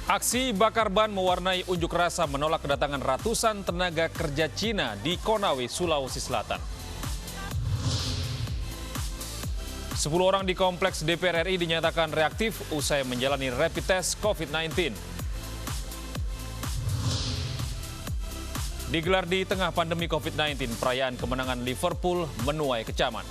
Aksi bakar ban mewarnai unjuk rasa menolak kedatangan ratusan tenaga kerja Cina di Konawe, Sulawesi Selatan. 10 orang di kompleks DPR RI dinyatakan reaktif usai menjalani rapid test COVID-19. Digelar di tengah pandemi COVID-19, perayaan kemenangan Liverpool menuai kecaman.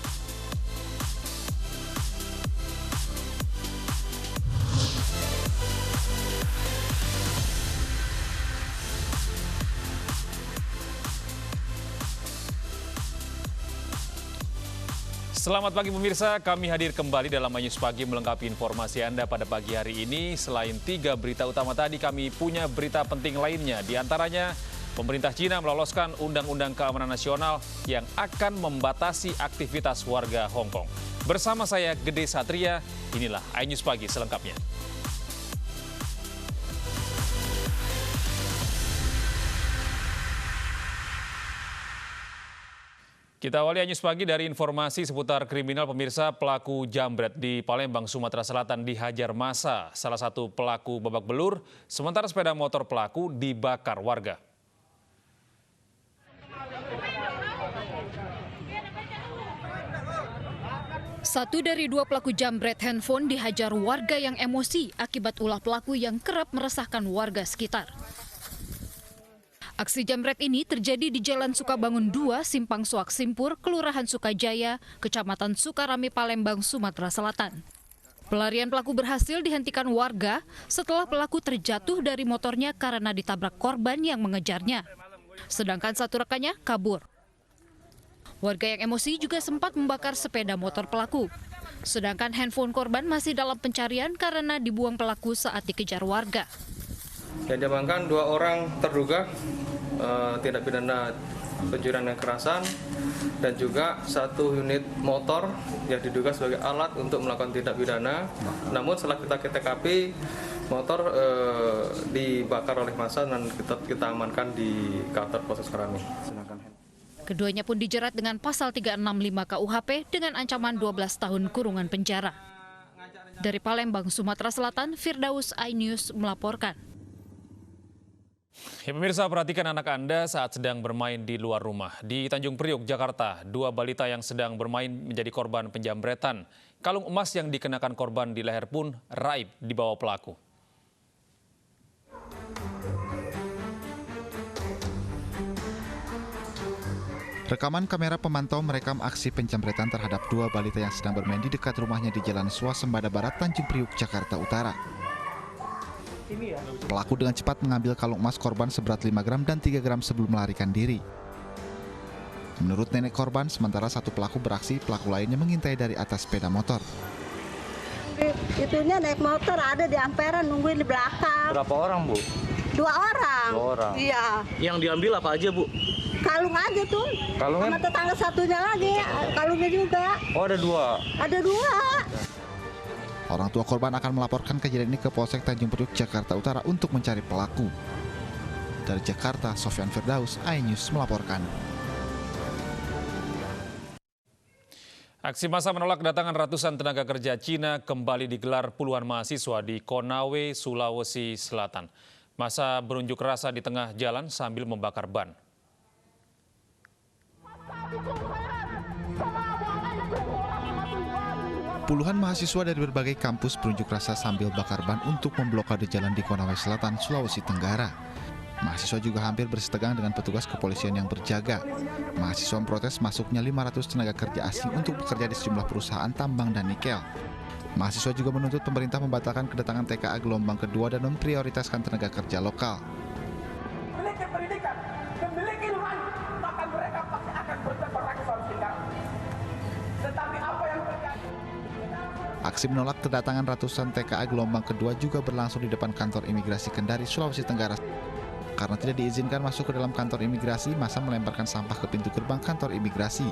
Selamat pagi pemirsa, kami hadir kembali dalam iNews Pagi melengkapi informasi Anda pada pagi hari ini. Selain 3 berita utama tadi, kami punya berita penting lainnya. Di antaranya, pemerintah Cina meloloskan Undang-Undang Keamanan Nasional yang akan membatasi aktivitas warga Hong Kong. Bersama saya, Gede Satria, inilah iNews Pagi selengkapnya. Kita awali iNews Pagi dari informasi seputar kriminal. Pemirsa, pelaku jambret di Palembang, Sumatera Selatan dihajar massa. Salah satu pelaku babak belur, sementara sepeda motor pelaku dibakar warga. Satu dari 2 pelaku jambret handphone dihajar warga yang emosi akibat ulah pelaku yang kerap meresahkan warga sekitar. Aksi jambret ini terjadi di Jalan Sukabangun 2, Simpang Suak Simpur, Kelurahan Sukajaya, Kecamatan Sukarami, Palembang, Sumatera Selatan. Pelarian pelaku berhasil dihentikan warga setelah pelaku terjatuh dari motornya karena ditabrak korban yang mengejarnya. Sedangkan satu rekannya kabur. Warga yang emosi juga sempat membakar sepeda motor pelaku. Sedangkan handphone korban masih dalam pencarian karena dibuang pelaku saat dikejar warga. Yang diamankan 2 orang terduga tindak pidana pencurian yang kekerasan dan juga 1 unit motor yang diduga sebagai alat untuk melakukan tindak pidana. Namun setelah kita ke TKP, motor dibakar oleh massa dan kita amankan di kantor Polsek Sukarami. Keduanya pun dijerat dengan pasal 365 KUHP dengan ancaman 12 tahun kurungan penjara. Dari Palembang, Sumatera Selatan, Firdaus, iNews melaporkan. Ya, pemirsa, perhatikan anak Anda saat sedang bermain di luar rumah. Di Tanjung Priok, Jakarta, 2 balita yang sedang bermain menjadi korban penjambretan. Kalung emas yang dikenakan korban di leher pun raib dibawa pelaku. Rekaman kamera pemantau merekam aksi penjambretan terhadap 2 balita yang sedang bermain di dekat rumahnya di Jalan Swasembada Barat, Tanjung Priok, Jakarta Utara. Pelaku dengan cepat mengambil kalung emas korban seberat 5 gram dan 3 gram sebelum melarikan diri. Menurut nenek korban, sementara satu pelaku beraksi, pelaku lainnya mengintai dari atas sepeda motor. Itunya naik motor ada di Amperan nungguin di belakang. Berapa orang, Bu? 2 orang. 2 orang. Iya. Yang diambil apa aja, Bu? Kalung aja tuh. Kalungnya? Sama tetangga satunya lagi, kalungnya juga. Oh, ada 2. Ada 2. Orang tua korban akan melaporkan kejadian ini ke Polsek Tanjung Priok, Jakarta Utara untuk mencari pelaku. Dari Jakarta, Sofyan Firdaus, iNews melaporkan. Aksi massa menolak kedatangan ratusan tenaga kerja Cina kembali digelar puluhan mahasiswa di Konawe, Sulawesi Selatan. Massa berunjuk rasa di tengah jalan sambil membakar ban. Puluhan mahasiswa dari berbagai kampus berunjuk rasa sambil bakar ban untuk memblokade jalan di Konawe Selatan, Sulawesi Tenggara. Mahasiswa juga hampir bersitegang dengan petugas kepolisian yang berjaga. Mahasiswa memprotes masuknya 500 tenaga kerja asing untuk bekerja di sejumlah perusahaan tambang dan nikel. Mahasiswa juga menuntut pemerintah membatalkan kedatangan TKA gelombang kedua dan memprioritaskan tenaga kerja lokal. Memiliki pendidikan, memiliki ilmu, maka mereka pasti akan bertekad tetapi apa yang terjadi? Aksi menolak kedatangan ratusan TKA gelombang kedua juga berlangsung di depan kantor imigrasi Kendari, Sulawesi Tenggara. Karena tidak diizinkan masuk ke dalam kantor imigrasi, massa melemparkan sampah ke pintu gerbang kantor imigrasi.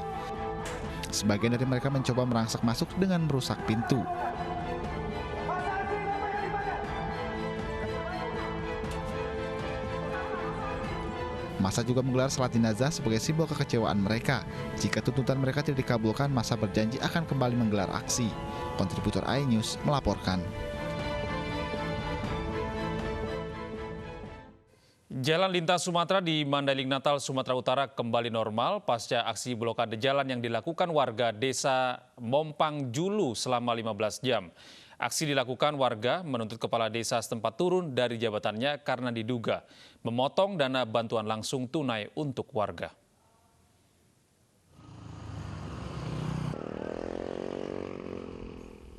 Sebagian dari mereka mencoba merangsak masuk dengan merusak pintu. Massa juga menggelar salat jenazah sebagai simbol kekecewaan mereka. Jika tuntutan mereka tidak dikabulkan, massa berjanji akan kembali menggelar aksi. Kontributor iNews melaporkan. Jalan lintas Sumatera di Mandailing Natal, Sumatera Utara kembali normal pasca aksi blokade jalan yang dilakukan warga desa Mompang Julu selama 15 jam. Aksi dilakukan warga menuntut kepala desa setempat turun dari jabatannya karena diduga memotong dana bantuan langsung tunai untuk warga.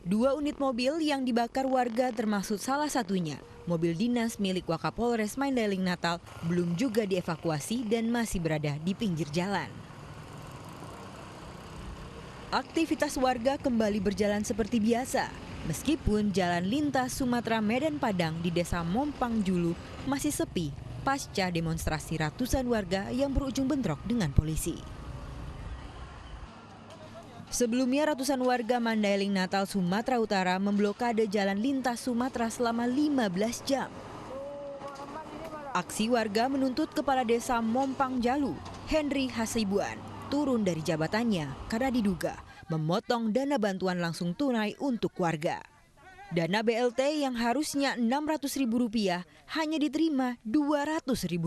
Dua unit mobil yang dibakar warga termasuk salah satunya mobil dinas milik Wakapolres Mandailing Natal belum juga dievakuasi dan masih berada di pinggir jalan. Aktivitas warga kembali berjalan seperti biasa, meskipun jalan lintas Sumatera Medan Padang di desa Mompang Julu masih sepi pasca demonstrasi ratusan warga yang berujung bentrok dengan polisi. Sebelumnya ratusan warga Mandailing Natal, Sumatera Utara memblokade jalan lintas Sumatera selama 15 jam. Aksi warga menuntut kepala desa Mompang Jalu, Henry Hasibuan, turun dari jabatannya karena diduga memotong dana bantuan langsung tunai untuk warga. Dana BLT yang harusnya Rp600.000 hanya diterima Rp200.000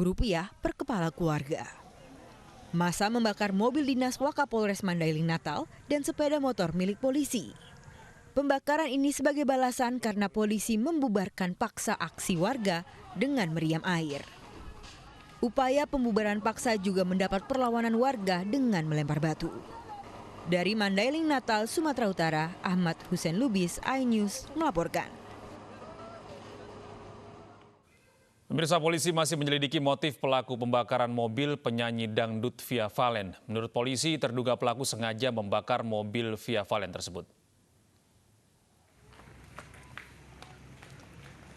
per kepala keluarga. Massa membakar mobil dinas Wakapolres Mandailing Natal dan sepeda motor milik polisi. Pembakaran ini sebagai balasan karena polisi membubarkan paksa aksi warga dengan meriam air. Upaya pembubaran paksa juga mendapat perlawanan warga dengan melempar batu. Dari Mandailing Natal, Sumatera Utara, Ahmad Hussein Lubis, iNews melaporkan. Pemirsa, polisi masih menyelidiki motif pelaku pembakaran mobil penyanyi dangdut Via Valen. Menurut polisi, terduga pelaku sengaja membakar mobil Via Valen tersebut.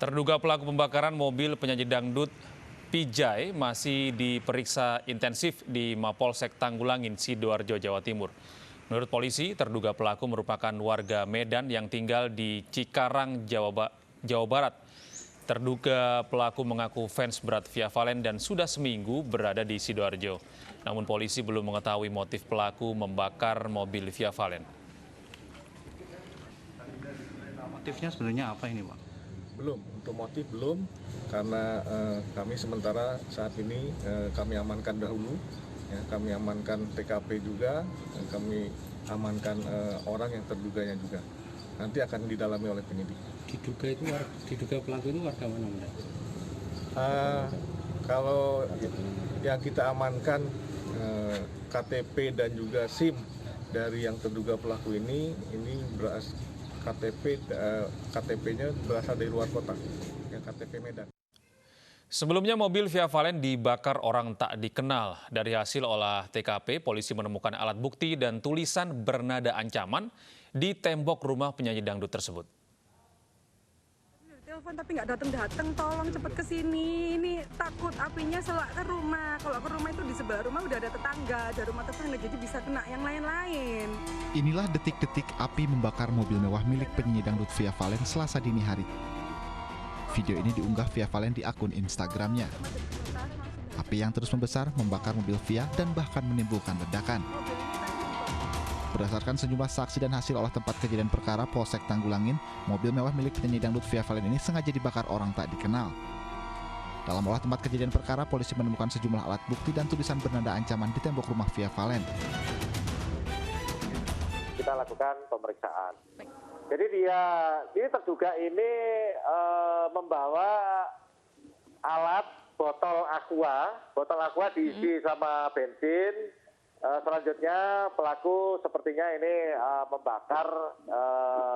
Terduga pelaku pembakaran mobil penyanyi dangdut Pijay masih diperiksa intensif di Mapolsek Tanggulangin, Sidoarjo, Jawa Timur. Menurut polisi, terduga pelaku merupakan warga Medan yang tinggal di Cikarang, Jawa Barat. Terduga pelaku mengaku fans berat Via Valen dan sudah seminggu berada di Sidoarjo. Namun polisi belum mengetahui motif pelaku membakar mobil Via Valen. Motifnya sebenarnya apa ini, Pak? Belum, untuk motif belum, karena kami sementara saat ini kami amankan dahulu. Ya, kami amankan TKP juga, dan kami amankan orang yang terduganya juga. Nanti akan didalami oleh penyidik. Diduga pelaku itu warga mana? Kalau yang kita amankan KTP dan juga SIM dari yang terduga pelaku ini beras KTP-nya berasal dari luar kota, yang KTP Medan. Sebelumnya mobil Via Valen dibakar orang tak dikenal. Dari hasil olah TKP, polisi menemukan alat bukti dan tulisan bernada ancaman di tembok rumah penyanyi dangdut tersebut. Telepon tapi nggak datang, tolong cepet ke sini. Ini takut apinya selak ke rumah. Kalau ke rumah itu di sebelah rumah udah ada tetangga, ada rumah tetangga, jadi bisa kena yang lain-lain. Inilah detik-detik api membakar mobil mewah milik penyanyi dangdut Via Valen Selasa dini hari. Video ini diunggah Via Valen di akun Instagramnya. Api yang terus membesar membakar mobil Via dan bahkan menimbulkan ledakan. Berdasarkan sejumlah saksi dan hasil olah tempat kejadian perkara Polsek Tanggulangin, mobil mewah milik penyanyi dangdut Via Valen ini sengaja dibakar orang tak dikenal. Dalam olah tempat kejadian perkara, polisi menemukan sejumlah alat bukti dan tulisan bernada ancaman di tembok rumah Via Valen. Kita lakukan pemeriksaan. Jadi ini terduga ini membawa alat botol aqua diisi sama bensin. Selanjutnya pelaku sepertinya ini membakar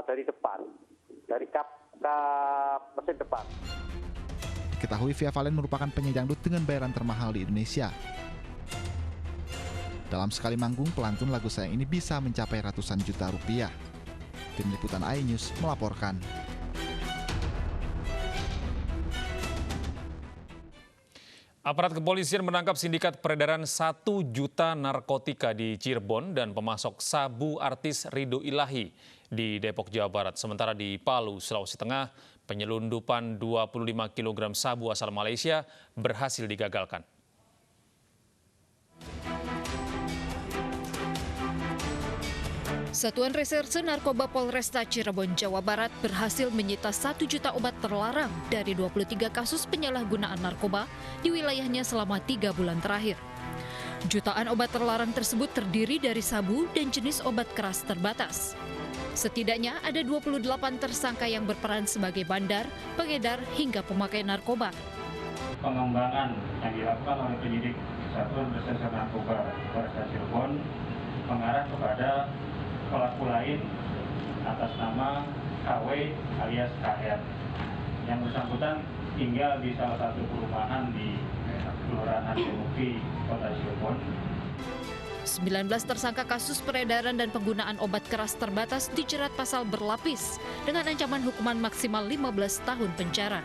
dari depan, dari kap mesin depan. Diketahui Via Valen merupakan penyanyi dangdut dengan bayaran termahal di Indonesia. Dalam sekali manggung, pelantun lagu sayang ini bisa mencapai ratusan juta rupiah. Tim Liputan iNews melaporkan. Aparat kepolisian menangkap sindikat peredaran 1 juta narkotika di Cirebon dan pemasok sabu artis Ridho Ilahi di Depok, Jawa Barat. Sementara di Palu, Sulawesi Tengah, penyelundupan 25 kg sabu asal Malaysia berhasil digagalkan. Satuan Reserse Narkoba Polresta Cirebon, Jawa Barat berhasil menyita 1 juta obat terlarang dari 23 kasus penyalahgunaan narkoba di wilayahnya selama 3 bulan terakhir. Jutaan obat terlarang tersebut terdiri dari sabu dan jenis obat keras terbatas. Setidaknya ada 28 tersangka yang berperan sebagai bandar, pengedar, hingga pemakai narkoba. Pengembangan yang dilakukan oleh penyidik Satuan Reserse Narkoba Polresta Cirebon mengarah kepada pelaku lain atas nama KW alias KR yang bersangkutan tinggal di salah satu perumahan di Kelurahan Harjamukti, Kota Cirebon. 19 tersangka kasus peredaran dan penggunaan obat keras terbatas dijerat pasal berlapis dengan ancaman hukuman maksimal 15 tahun penjara.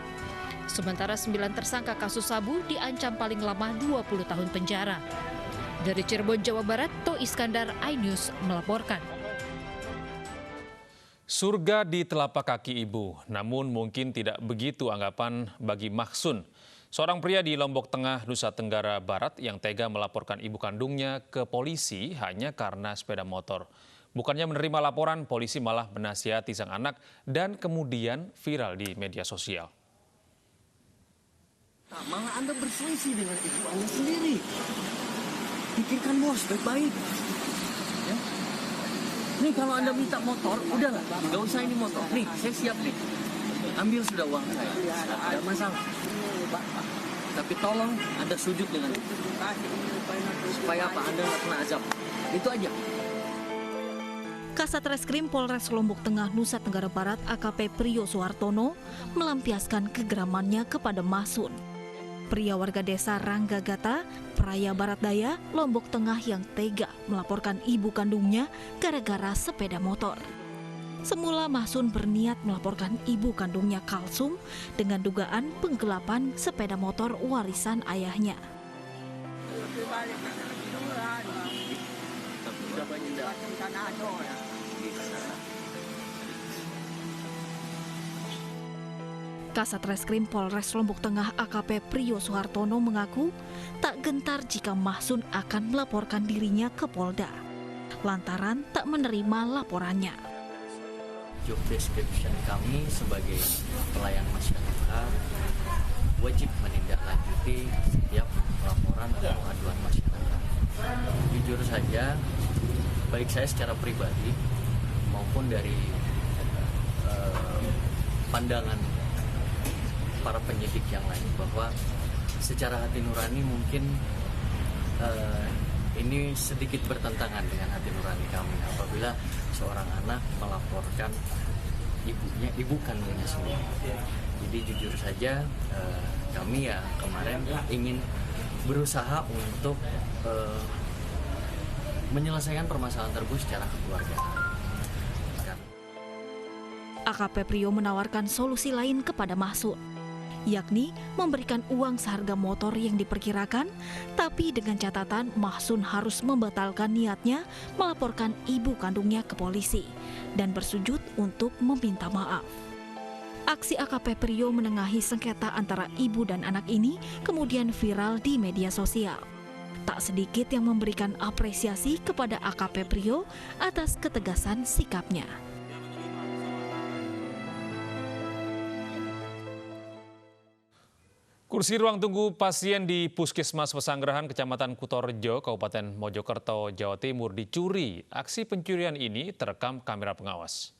Sementara 9 tersangka kasus sabu diancam paling lama 20 tahun penjara. Dari Cirebon, Jawa Barat, To Iskandar, iNews melaporkan. Surga di telapak kaki ibu, namun mungkin tidak begitu anggapan bagi Mahsun. Seorang pria di Lombok Tengah, Nusa Tenggara Barat yang tega melaporkan ibu kandungnya ke polisi hanya karena sepeda motor. Bukannya menerima laporan, polisi malah menasihati sang anak dan kemudian viral di media sosial. Nah, malah Anda berselisih dengan ibu Anda sendiri. Pikirkan bos, baik-baik. Ya. Nih kalau Anda minta motor, udahlah, nggak usah ini motor. Nih, saya siap nih. Ambil sudah uang saya, tidak masalah. Tapi tolong Anda sujud dengan itu. Supaya apa? Anda nggak kena azab. Itu aja. Kasat Reskrim Polres Lombok Tengah, Nusa Tenggara Barat, AKP Priyo Suhartono melampiaskan kegeramannya kepada Mahsun, pria warga desa Ranggagata, Praia Barat Daya, Lombok Tengah yang tega melaporkan ibu kandungnya gara-gara sepeda motor. Semula Mahsun berniat melaporkan ibu kandungnya Kalsum dengan dugaan penggelapan sepeda motor warisan ayahnya. Kasat Reskrim Polres Lombok Tengah AKP Priyo Suhartono mengaku tak gentar jika Mahsun akan melaporkan dirinya ke Polda lantaran tak menerima laporannya. Job description kami sebagai pelayan masyarakat wajib menindaklanjuti setiap laporan atau aduan masyarakat. Jujur saja, baik saya secara pribadi maupun dari pandangan para penyidik yang lain bahwa secara hati nurani mungkin ini sedikit bertentangan dengan hati nurani kami apabila seorang anak melaporkan ibunya, ibu kandungnya sendiri. Jadi jujur saja kami ya kemarin ingin berusaha untuk menyelesaikan permasalahan tersebut secara kekeluargaan. AKP Priyo menawarkan solusi lain kepada Mahsun, yakni memberikan uang seharga motor yang diperkirakan, tapi dengan catatan Mahsun harus membatalkan niatnya melaporkan ibu kandungnya ke polisi dan bersujud untuk meminta maaf. Aksi AKP Priyo menengahi sengketa antara ibu dan anak ini kemudian viral di media sosial. Tak sedikit yang memberikan apresiasi kepada AKP Priyo atas ketegasan sikapnya. Kursi ruang tunggu pasien di Puskesmas Pesanggerahan, Kecamatan Kutorejo, Kabupaten Mojokerto, Jawa Timur dicuri. Aksi pencurian ini terekam kamera pengawas.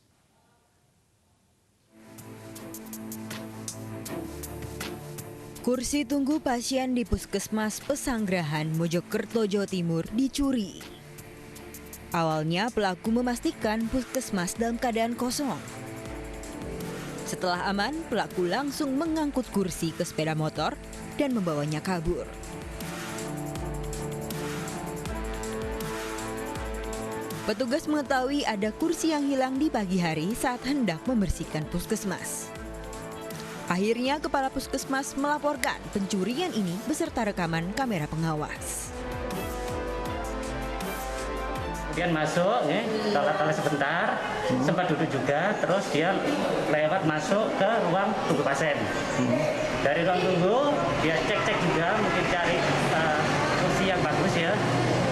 Kursi tunggu pasien di Puskesmas Pesanggerahan, Mojokerto, Jawa Timur dicuri. Awalnya pelaku memastikan puskesmas dalam keadaan kosong. Setelah aman, pelaku langsung mengangkut kursi ke sepeda motor dan membawanya kabur. Petugas mengetahui ada kursi yang hilang di pagi hari saat hendak membersihkan puskesmas. Akhirnya Kepala Puskesmas melaporkan pencurian ini beserta rekaman kamera pengawas. Kemudian masuk, toilet sebentar, sempat duduk juga, terus dia lewat masuk ke ruang tunggu pasien. Dari ruang tunggu, dia cek-cek juga, mungkin cari kursi yang bagus ya,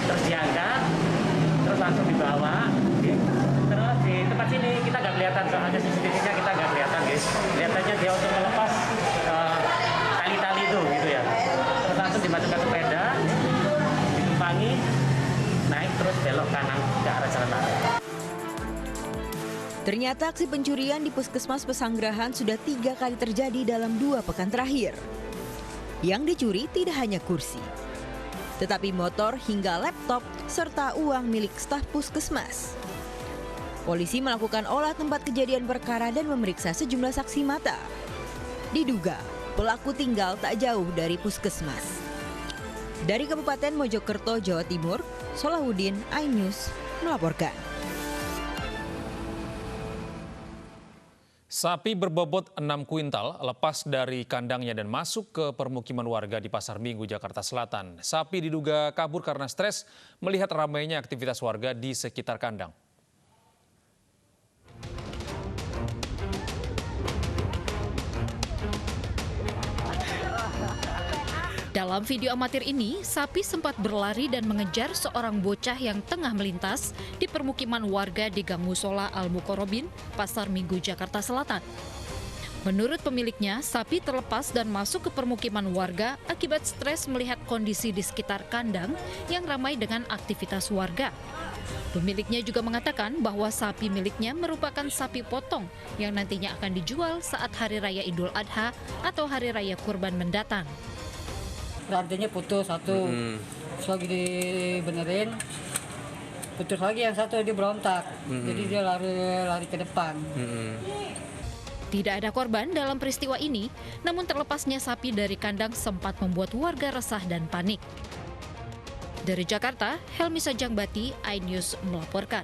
terus diangkat, terus langsung dibawa dekat sini kita nggak kelihatan, ada CCTV-nya kita nggak kelihatan guys. Kelihatannya dia untuk melepas tali-tali itu gitu ya. Terus langsung dimasukkan sepeda, ditumpangi, naik terus belok kanan ke arah jalan raya. Ternyata aksi pencurian di Puskesmas Pesanggerahan sudah 3 kali terjadi dalam 2 pekan terakhir. Yang dicuri tidak hanya kursi, tetapi motor hingga laptop serta uang milik staf puskesmas. Polisi melakukan olah tempat kejadian perkara dan memeriksa sejumlah saksi mata. Diduga pelaku tinggal tak jauh dari puskesmas. Dari Kabupaten Mojokerto, Jawa Timur, Solahuddin, iNews melaporkan. Sapi berbobot 6 kuintal lepas dari kandangnya dan masuk ke permukiman warga di Pasar Minggu, Jakarta Selatan. Sapi diduga kabur karena stres melihat ramainya aktivitas warga di sekitar kandang. Dalam video amatir ini, sapi sempat berlari dan mengejar seorang bocah yang tengah melintas di permukiman warga di Gang Musola Al-Mukorobin, Pasar Minggu, Jakarta Selatan. Menurut pemiliknya, sapi terlepas dan masuk ke permukiman warga akibat stres melihat kondisi di sekitar kandang yang ramai dengan aktivitas warga. Pemiliknya juga mengatakan bahwa sapi miliknya merupakan sapi potong yang nantinya akan dijual saat Hari Raya Idul Adha atau Hari Raya Kurban mendatang. Rantingnya putus satu, lagi dibenerin, putus lagi yang satu, dia berontak, jadi dia lari ke depan. Tidak ada korban dalam peristiwa ini, namun terlepasnya sapi dari kandang sempat membuat warga resah dan panik. Dari Jakarta, Helmi Sajangbati, iNews melaporkan.